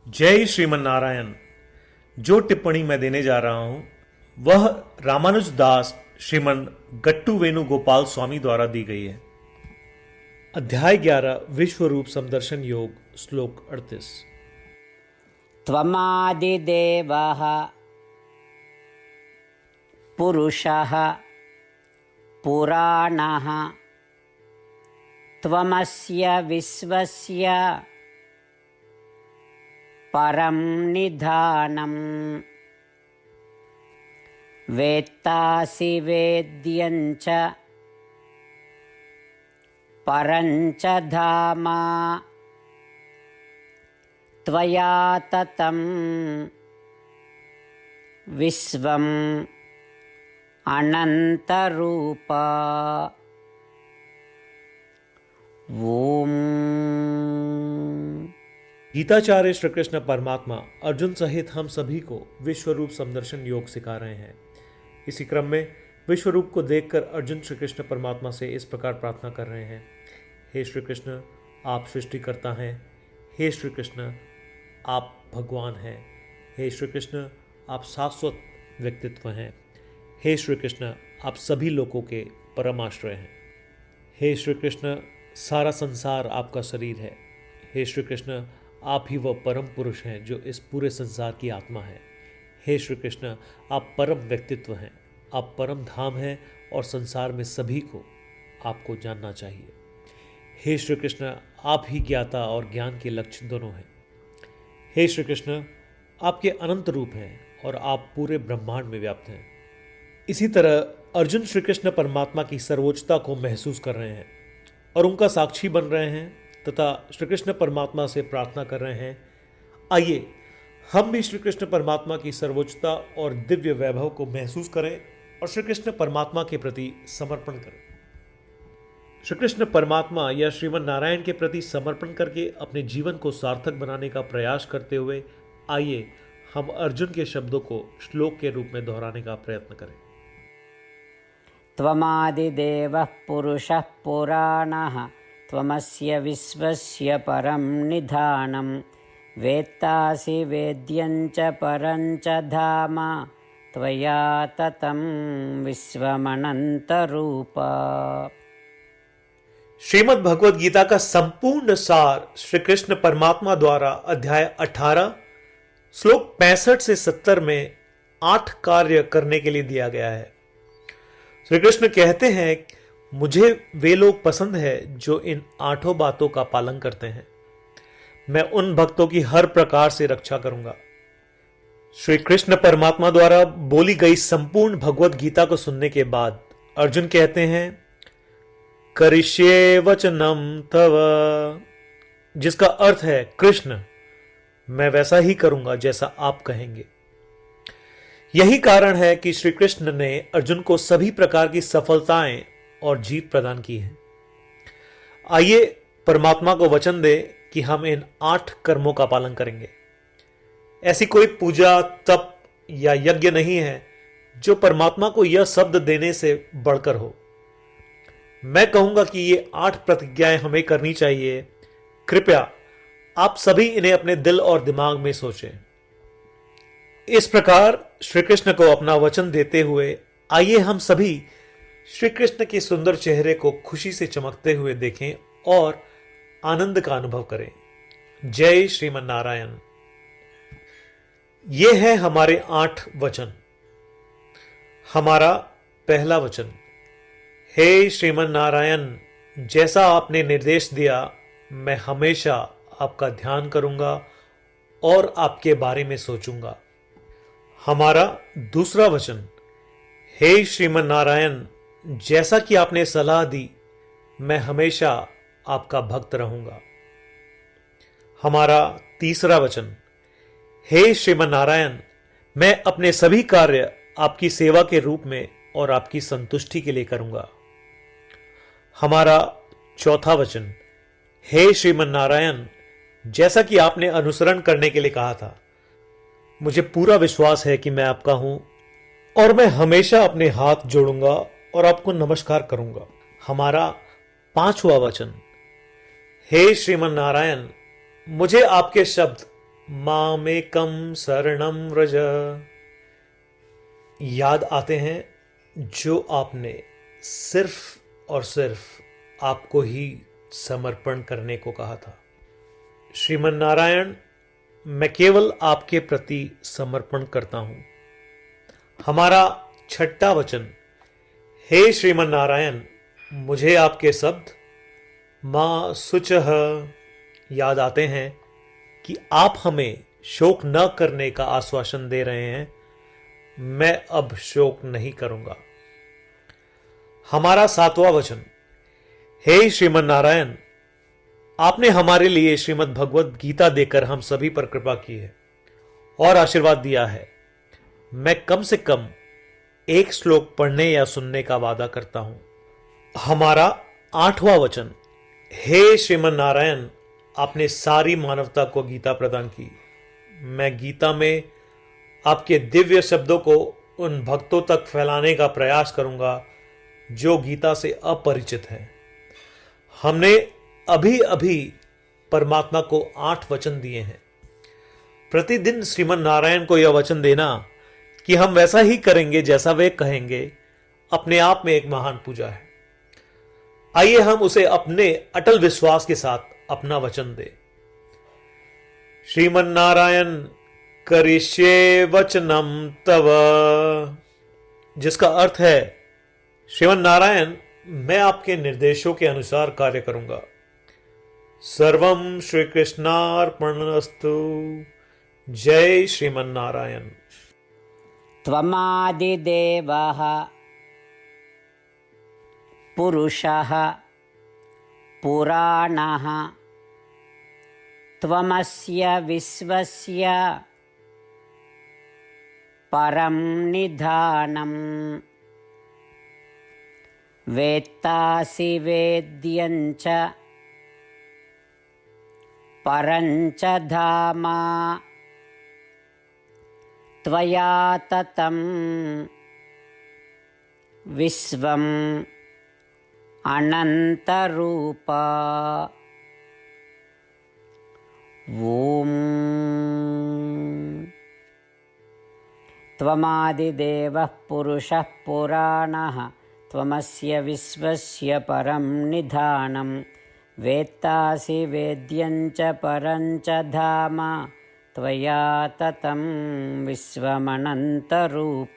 जय श्रीमन नारायण। जो टिप्पणी मैं देने जा रहा हूं वह रामानुज दास श्रीमन गट्टू वेणुगोपाल स्वामी द्वारा दी गई है। अध्याय 11 विश्व रूप समदर्शन योग श्लोक 38। त्वमादिदेवः पुरुषः पुराणः त्वमस्य विश्वस्य परं निधानम् वेत्तासि वेद्यं च परं च धाम त्वया ततं विश्वम् अनन्तरूप। ओम। गीताचार्य श्री कृष्ण परमात्मा अर्जुन सहित हम सभी को विश्व रूप समदर्शन योग सिखा रहे हैं। इसी क्रम में विश्व रूप को देखकर अर्जुन श्री कृष्ण परमात्मा से इस प्रकार प्रार्थना कर रहे हैं। हे श्री कृष्ण, आप सृष्टिकर्ता हैं। हे श्री कृष्ण, आप भगवान हैं। हे श्री कृष्ण, आप शाश्वत व्यक्तित्व हैं। हे श्री कृष्ण, आप सभी लोगों के परम आश्रय हैं। हे श्री कृष्ण, सारा संसार आपका शरीर है। हे श्री कृष्ण, आप ही वह परम पुरुष हैं जो इस पूरे संसार की आत्मा है। हे श्री कृष्ण, आप परम व्यक्तित्व हैं। आप परम धाम हैं और संसार में सभी को आपको जानना चाहिए। हे श्री कृष्ण, आप ही ज्ञाता और ज्ञान के लक्ष्य दोनों हैं। हे श्री कृष्ण, आपके अनंत रूप हैं और आप पूरे ब्रह्मांड में व्याप्त हैं। इसी तरह अर्जुन श्री कृष्ण परमात्मा की सर्वोच्चता को महसूस कर रहे हैं और उनका साक्षी बन रहे हैं तथा श्री कृष्ण परमात्मा से प्रार्थना कर रहे हैं, आइए हम भी श्री कृष्ण परमात्मा की सर्वोच्चता और दिव्य वैभव को महसूस करें और श्री कृष्ण परमात्मा के प्रति समर्पण करें। श्री कृष्ण परमात्मा या श्रीमन नारायण के प्रति समर्पण करके अपने जीवन को सार्थक बनाने का प्रयास करते हुए आइए हम अर्जुन के शब्दों को श्लोक के रूप में दोहराने का प्रयत्न करें। त्वमादिदेवः पुरुषः पुराणः त्वमस्य विश्वस्य परं निधानं वेत्तासि वेद्यं च परं च धाम त्वया ततं विश्वमनन्तरूप। श्रीमद् भगवद गीता का संपूर्ण सार श्री कृष्ण परमात्मा द्वारा अध्याय 18 श्लोक 65 से 70 में 8 कार्य करने के लिए दिया गया है। श्री कृष्ण कहते हैं, मुझे वे लोग पसंद है जो इन 8 बातों का पालन करते हैं। मैं उन भक्तों की हर प्रकार से रक्षा करूंगा। श्री कृष्ण परमात्मा द्वारा बोली गई संपूर्ण भगवद गीता को सुनने के बाद अर्जुन कहते हैं, करिष्ये वचनम तव, जिसका अर्थ है कृष्ण, मैं वैसा ही करूंगा जैसा आप कहेंगे। यही कारण है कि श्री कृष्ण ने अर्जुन को सभी प्रकार की सफलताएं और जीत प्रदान की है। आइए परमात्मा को वचन दे कि हम इन 8 कर्मों का पालन करेंगे। ऐसी कोई पूजा, तप या यज्ञ नहीं है जो परमात्मा को यह शब्द देने से बढ़कर हो। मैं कहूंगा कि ये 8 प्रतिज्ञाएं हमें करनी चाहिए। कृपया आप सभी इन्हें अपने दिल और दिमाग में सोचें। इस प्रकार श्री कृष्ण को अपना वचन देते हुए आइए हम सभी श्री कृष्ण के सुंदर चेहरे को खुशी से चमकते हुए देखें और आनंद का अनुभव करें। जय श्रीमन नारायण। ये है हमारे 8 वचन। हमारा पहला वचन, हे श्रीमन नारायण, जैसा आपने निर्देश दिया मैं हमेशा आपका ध्यान करूंगा और आपके बारे में सोचूंगा। हमारा दूसरा वचन, हे श्रीमन नारायण, जैसा कि आपने सलाह दी मैं हमेशा आपका भक्त रहूंगा। हमारा तीसरा वचन, हे श्रीमन नारायण, मैं अपने सभी कार्य आपकी सेवा के रूप में और आपकी संतुष्टि के लिए करूंगा। हमारा चौथा वचन, हे श्रीमन नारायण, जैसा कि आपने अनुसरण करने के लिए कहा था, मुझे पूरा विश्वास है कि मैं आपका हूं और मैं हमेशा अपने हाथ जोड़ूंगा और आपको नमस्कार करूंगा। हमारा 5वां वचन, हे श्रीमन नारायण, मुझे आपके शब्द मामेकं शरणं व्रज। याद आते हैं जो आपने सिर्फ और सिर्फ आपको ही समर्पण करने को कहा था। श्रीमन नारायण, मैं केवल आपके प्रति समर्पण करता हूं। हमारा छठा वचन, हे श्रीमन नारायण, मुझे आपके शब्द मां शुचः याद आते हैं कि आप हमें शोक न करने का आश्वासन दे रहे हैं। मैं अब शोक नहीं करूंगा। हमारा सातवां वचन, हे श्रीमन नारायण, आपने हमारे लिए श्रीमद् भगवत गीता देकर हम सभी पर कृपा की है और आशीर्वाद दिया है। मैं कम से कम एक श्लोक पढ़ने या सुनने का वादा करता हूं। हमारा आठवां वचन, हे श्रीमन नारायण, आपने सारी मानवता को गीता प्रदान की। मैं गीता में आपके दिव्य शब्दों को उन भक्तों तक फैलाने का प्रयास करूंगा जो गीता से अपरिचित हैं। हमने अभी अभी परमात्मा को 8 वचन दिए हैं। प्रतिदिन श्रीमन नारायण को यह वचन देना कि हम वैसा ही करेंगे जैसा वे कहेंगे, अपने आप में एक महान पूजा है। आइए हम उसे अपने अटल विश्वास के साथ अपना वचन दें। श्रीमन नारायण करिष्ये वचनम तव, जिसका अर्थ है, श्रीमन नारायण, मैं आपके निर्देशों के अनुसार कार्य करूंगा। सर्वम श्री कृष्णार्पणमस्तु। जय श्रीमन नारायण। त्वमादिदेवः पुरुषः पुराणः त्वमस्य विश्वस्य परं निधानम् वेत्तासि वेद्यं च परं च धाम त्वया ततं विश्वम् अनन्तरूप। ॐ त्वमादिदेवः पुरुषः पुराणः त्वमस्य विश्वस्य परं निधानं वेत्तासि वेद्यं च परं च धाम त्वया ततं विश्वमनन्तरूप।